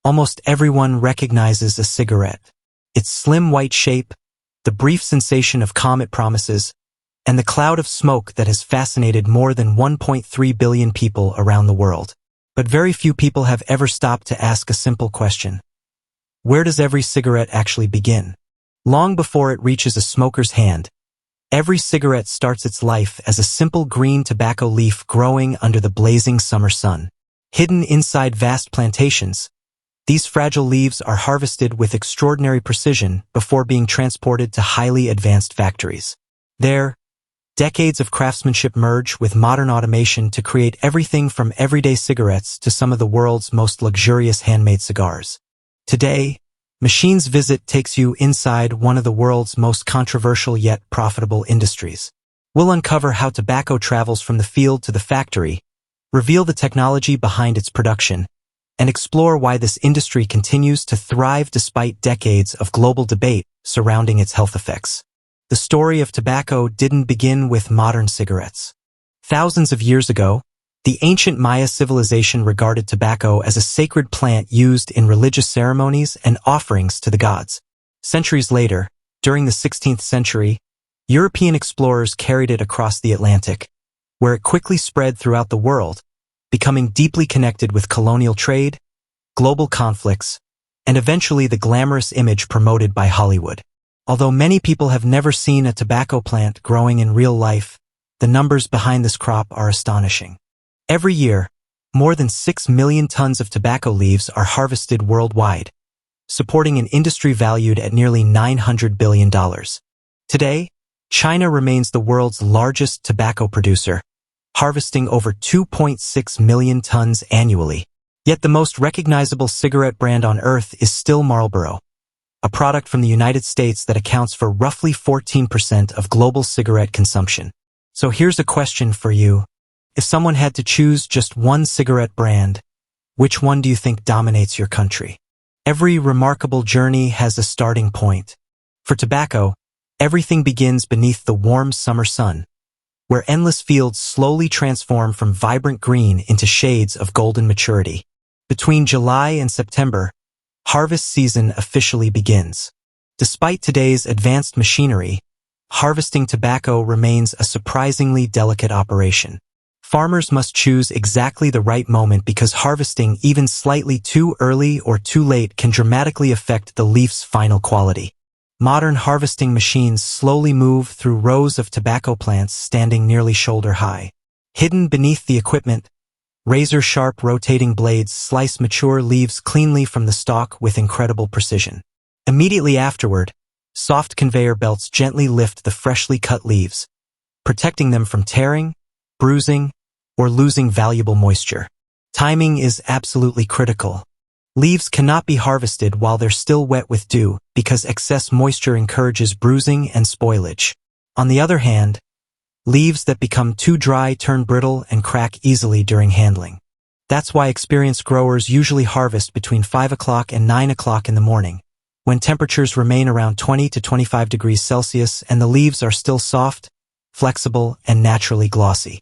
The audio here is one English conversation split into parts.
Almost everyone recognizes a cigarette. Its slim white shape, the brief sensation of calm it promises, and the cloud of smoke that has fascinated more than 1.3 billion people around the world. But very few people have ever stopped to ask a simple question. Where does every cigarette actually begin? Long before it reaches a smoker's hand, every cigarette starts its life as a simple green tobacco leaf growing under the blazing summer sun. Hidden inside vast plantations, these fragile leaves are harvested with extraordinary precision before being transported to highly advanced factories. There, decades of craftsmanship merge with modern automation to create everything from everyday cigarettes to some of the world's most luxurious handmade cigars. Today, Machine's Visit takes you inside one of the world's most controversial yet profitable industries. We'll uncover how tobacco travels from the field to the factory, reveal the technology behind its production, and explore why this industry continues to thrive despite decades of global debate surrounding its health effects. The story of tobacco didn't begin with modern cigarettes. Thousands of years ago, the ancient Maya civilization regarded tobacco as a sacred plant used in religious ceremonies and offerings to the gods. Centuries later, during the 16th century, European explorers carried it across the Atlantic, where it quickly spread throughout the world, becoming deeply connected with colonial trade, global conflicts, and eventually the glamorous image promoted by Hollywood. Although many people have never seen a tobacco plant growing in real life, the numbers behind this crop are astonishing. Every year, more than 6 million tons of tobacco leaves are harvested worldwide, supporting an industry valued at nearly $900 billion. Today, China remains the world's largest tobacco producer, harvesting over 2.6 million tons annually. Yet the most recognizable cigarette brand on earth is still Marlboro, a product from the United States that accounts for roughly 14% of global cigarette consumption. So here's a question for you. If someone had to choose just one cigarette brand, which one do you think dominates your country? Every remarkable journey has a starting point. For tobacco, everything begins beneath the warm summer sun, where endless fields slowly transform from vibrant green into shades of golden maturity. Between July and September, harvest season officially begins. Despite today's advanced machinery, harvesting tobacco remains a surprisingly delicate operation. Farmers must choose exactly the right moment because harvesting even slightly too early or too late can dramatically affect the leaf's final quality. Modern harvesting machines slowly move through rows of tobacco plants standing nearly shoulder high. Hidden beneath the equipment, razor-sharp rotating blades slice mature leaves cleanly from the stalk with incredible precision. Immediately afterward, soft conveyor belts gently lift the freshly cut leaves, protecting them from tearing, bruising, or losing valuable moisture. Timing is absolutely critical. Leaves cannot be harvested while they're still wet with dew because excess moisture encourages bruising and spoilage. On the other hand, leaves that become too dry turn brittle and crack easily during handling. That's why experienced growers usually harvest between 5 o'clock and 9 o'clock in the morning, when temperatures remain around 20 to 25 degrees Celsius and the leaves are still soft, flexible, and naturally glossy.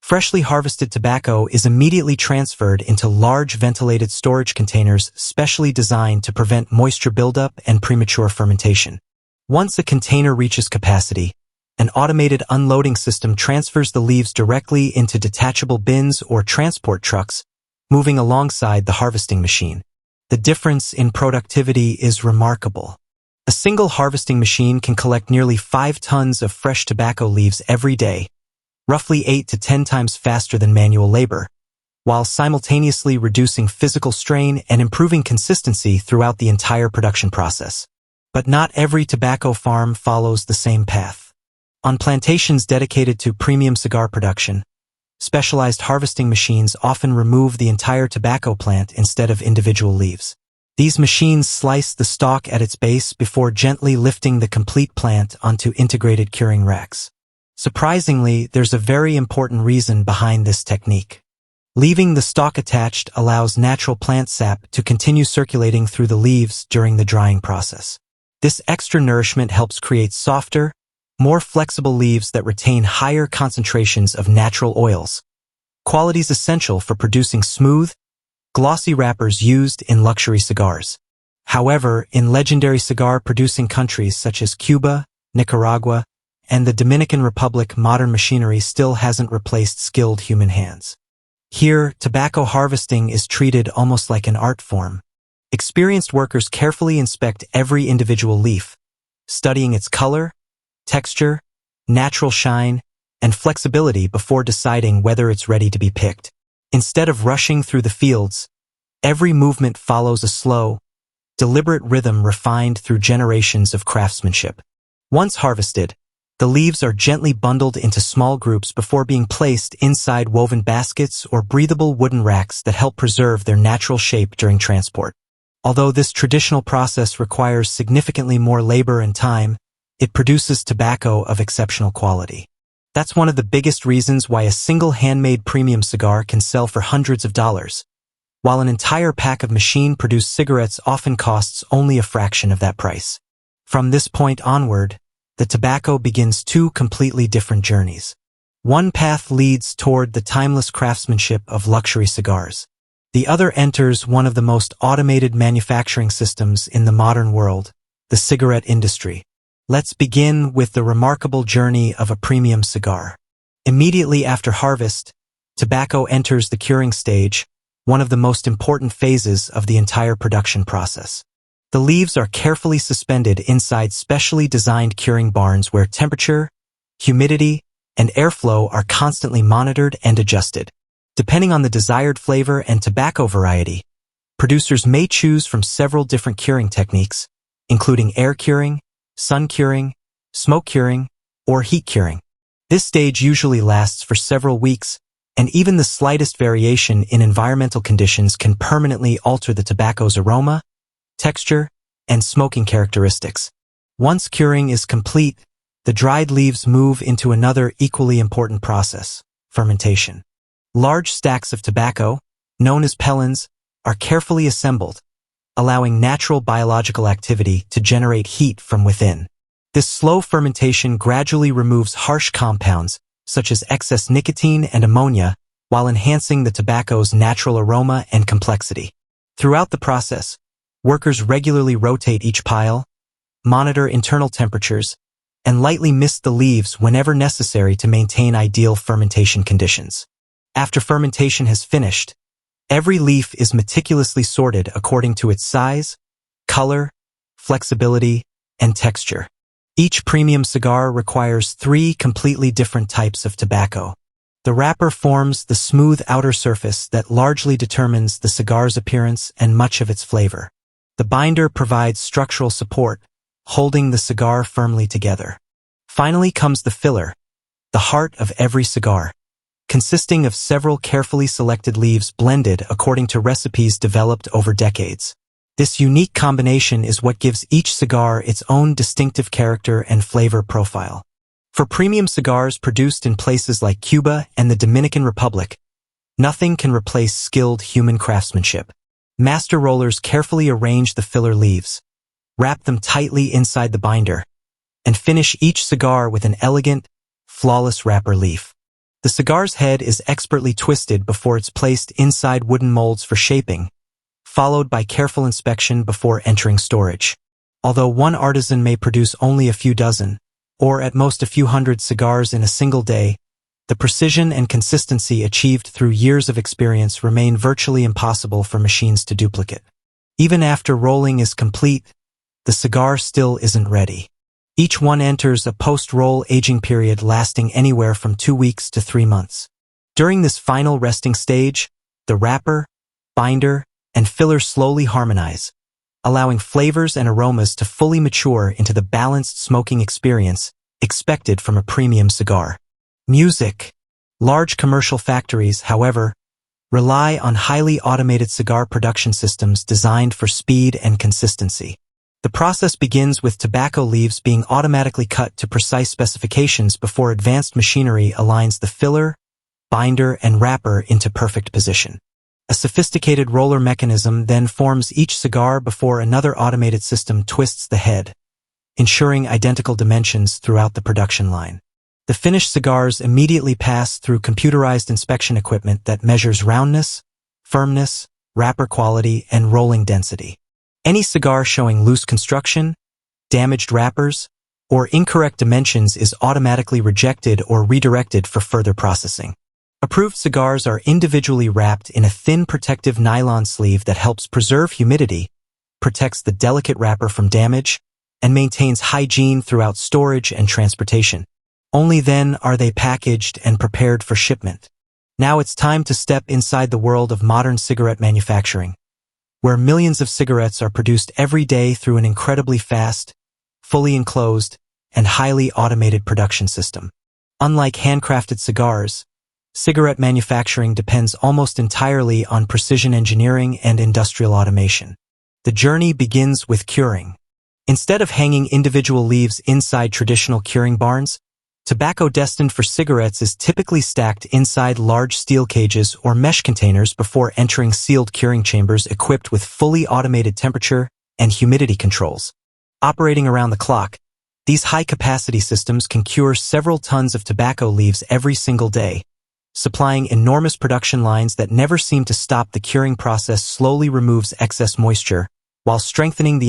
Freshly harvested tobacco is immediately transferred into large ventilated storage containers specially designed to prevent moisture buildup and premature fermentation. Once a container reaches capacity, an automated unloading system transfers the leaves directly into detachable bins or transport trucks, moving alongside the harvesting machine. The difference in productivity is remarkable. A single harvesting machine can collect nearly 5 tons of fresh tobacco leaves every day, roughly 8 to 10 times faster than manual labor, while simultaneously reducing physical strain and improving consistency throughout the entire production process. But not every tobacco farm follows the same path. On plantations dedicated to premium cigar production, specialized harvesting machines often remove the entire tobacco plant instead of individual leaves. These machines slice the stalk at its base before gently lifting the complete plant onto integrated curing racks. Surprisingly, there's a very important reason behind this technique. Leaving the stalk attached allows natural plant sap to continue circulating through the leaves during the drying process. This extra nourishment helps create softer, more flexible leaves that retain higher concentrations of natural oils, qualities essential for producing smooth, glossy wrappers used in luxury cigars. However, in legendary cigar-producing countries such as Cuba, Nicaragua, and the Dominican Republic, modern machinery still hasn't replaced skilled human hands. Here, tobacco harvesting is treated almost like an art form. Experienced workers carefully inspect every individual leaf, studying its color, texture, natural shine, and flexibility before deciding whether it's ready to be picked. Instead of rushing through the fields, every movement follows a slow, deliberate rhythm refined through generations of craftsmanship. Once harvested, the leaves are gently bundled into small groups before being placed inside woven baskets or breathable wooden racks that help preserve their natural shape during transport. Although this traditional process requires significantly more labor and time, it produces tobacco of exceptional quality. That's one of the biggest reasons why a single handmade premium cigar can sell for hundreds of dollars, while an entire pack of machine-produced cigarettes often costs only a fraction of that price. From this point onward, the tobacco begins two completely different journeys. One path leads toward the timeless craftsmanship of luxury cigars. The other enters one of the most automated manufacturing systems in the modern world, the cigarette industry. Let's begin with the remarkable journey of a premium cigar. Immediately after harvest, tobacco enters the curing stage, one of the most important phases of the entire production process. The leaves are carefully suspended inside specially designed curing barns where temperature, humidity, and airflow are constantly monitored and adjusted. Depending on the desired flavor and tobacco variety, producers may choose from several different curing techniques, including air curing, sun curing, smoke curing, or heat curing. This stage usually lasts for several weeks, and even the slightest variation in environmental conditions can permanently alter the tobacco's aroma, texture, and smoking characteristics. Once curing is complete, the dried leaves move into another equally important process, fermentation. Large stacks of tobacco, known as pellets, are carefully assembled, allowing natural biological activity to generate heat from within. This slow fermentation gradually removes harsh compounds, such as excess nicotine and ammonia, while enhancing the tobacco's natural aroma and complexity. Throughout the process, workers regularly rotate each pile, monitor internal temperatures, and lightly mist the leaves whenever necessary to maintain ideal fermentation conditions. After fermentation has finished, every leaf is meticulously sorted according to its size, color, flexibility, and texture. Each premium cigar requires 3 completely different types of tobacco. The wrapper forms the smooth outer surface that largely determines the cigar's appearance and much of its flavor. The binder provides structural support, holding the cigar firmly together. Finally comes the filler, the heart of every cigar, consisting of several carefully selected leaves blended according to recipes developed over decades. This unique combination is what gives each cigar its own distinctive character and flavor profile. For premium cigars produced in places like Cuba and the Dominican Republic, nothing can replace skilled human craftsmanship. Master rollers carefully arrange the filler leaves, wrap them tightly inside the binder, and finish each cigar with an elegant, flawless wrapper leaf. The cigar's head is expertly twisted before it's placed inside wooden molds for shaping, followed by careful inspection before entering storage. Although one artisan may produce only a few dozen, or at most a few hundred cigars in a single day, the precision and consistency achieved through years of experience remain virtually impossible for machines to duplicate. Even after rolling is complete, the cigar still isn't ready. Each one enters a post-roll aging period lasting anywhere from 2 weeks to 3 months. During this final resting stage, the wrapper, binder, and filler slowly harmonize, allowing flavors and aromas to fully mature into the balanced smoking experience expected from a premium cigar. Music. Large commercial factories, however, rely on highly automated cigar production systems designed for speed and consistency. The process begins with tobacco leaves being automatically cut to precise specifications before advanced machinery aligns the filler, binder, and wrapper into perfect position. A sophisticated roller mechanism then forms each cigar before another automated system twists the head, ensuring identical dimensions throughout the production line. The finished cigars immediately pass through computerized inspection equipment that measures roundness, firmness, wrapper quality, and rolling density. Any cigar showing loose construction, damaged wrappers, or incorrect dimensions is automatically rejected or redirected for further processing. Approved cigars are individually wrapped in a thin protective nylon sleeve that helps preserve humidity, protects the delicate wrapper from damage, and maintains hygiene throughout storage and transportation. Only then are they packaged and prepared for shipment. Now it's time to step inside the world of modern cigarette manufacturing, where millions of cigarettes are produced every day through an incredibly fast, fully enclosed, and highly automated production system. Unlike handcrafted cigars, cigarette manufacturing depends almost entirely on precision engineering and industrial automation. The journey begins with curing. Instead of hanging individual leaves inside traditional curing barns, tobacco destined for cigarettes is typically stacked inside large steel cages or mesh containers before entering sealed curing chambers equipped with fully automated temperature and humidity controls. Operating around the clock, these high-capacity systems can cure several tons of tobacco leaves every single day. Supplying enormous production lines that never seem to stop. The curing process slowly removes excess moisture, while strengthening the